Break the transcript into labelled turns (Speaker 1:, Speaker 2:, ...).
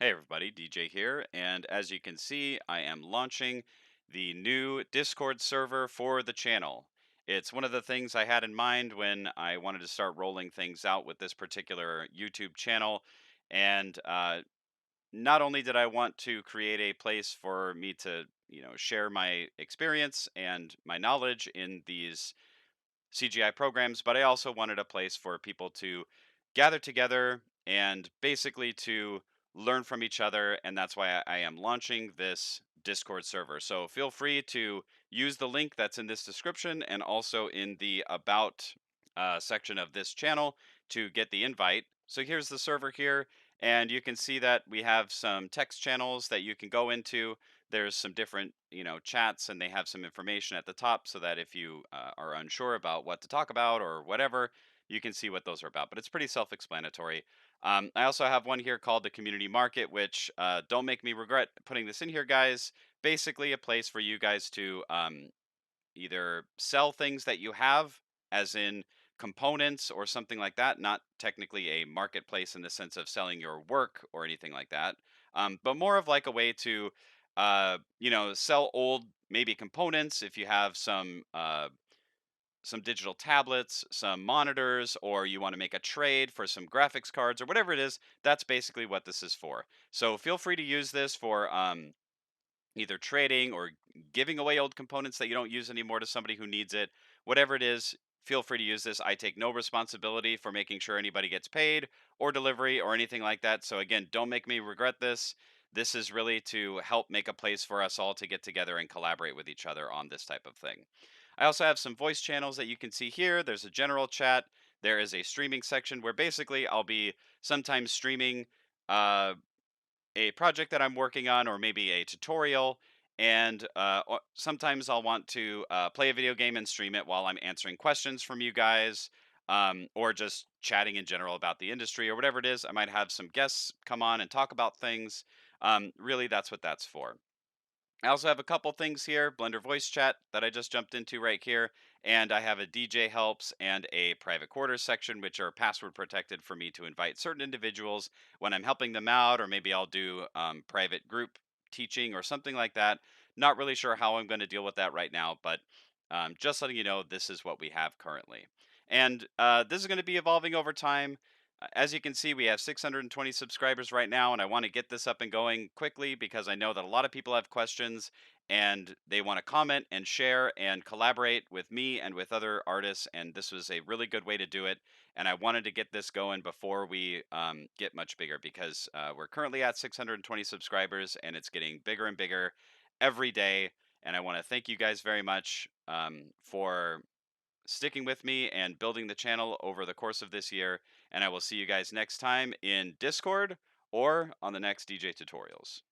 Speaker 1: Hey everybody, DJ here, and as you can see, I am launching the new Discord server for the channel. It's one of the things I had in mind when I wanted to start rolling things out with this particular YouTube channel, and not only did I want to create a place for me to, share my experience and my knowledge in these CGI programs, but I also wanted a place for people to gather together and basically to learn from each other. And that's why I am launching this Discord server. So feel free to use the link that's in this description and also in the About section of this channel to get the invite. So here's the server here. And you can see that we have some text channels that you can go into. There's some different chats, and they have some information at the top so that if you are unsure about what to talk about or whatever, you can see what those are about, but it's pretty self-explanatory. I also have one here called the community market, which don't make me regret putting this in here, guys. Basically a place for you guys to either sell things that you have, as in components or something like that, not technically a marketplace in the sense of selling your work or anything like that, but more of like a way to, sell old maybe components if you have some digital tablets, some monitors, or you want to make a trade for some graphics cards or whatever it is. That's basically what this is for. So feel free to use this for either trading or giving away old components that you don't use anymore to somebody who needs it. Whatever it is, feel free to use this. I take no responsibility for making sure anybody gets paid or delivery or anything like that. So again, don't make me regret this. This is really to help make a place for us all to get together and collaborate with each other on this type of thing. I also have some voice channels that you can see here. There's a general chat. There is a streaming section where basically I'll be sometimes streaming uh, a project that I'm working on, or maybe a tutorial. And sometimes I'll want to play a video game and stream it while I'm answering questions from you guys, or just chatting in general about the industry or whatever it is. I might have some guests come on and talk about things. Really, that's what that's for. I also have a couple things here, Blender voice chat that I just jumped into right here, and I have a DJ helps and a private quarters section, which are password protected for me to invite certain individuals when I'm helping them out, or maybe I'll do private group teaching or something like that. Not really sure how I'm going to deal with that right now, but just letting you know this is what we have currently. And this is going to be evolving over time. As you can see, we have 620 subscribers right now, and I want to get this up and going quickly because I know that a lot of people have questions and they want to comment and share and collaborate with me and with other artists. And this was a really good way to do it. And I wanted to get this going before we get much bigger because we're currently at 620 subscribers and it's getting bigger and bigger every day. And I want to thank you guys very much for sticking with me and building the channel over the course of this year. And I will see you guys next time in Discord or on the next DJ tutorials.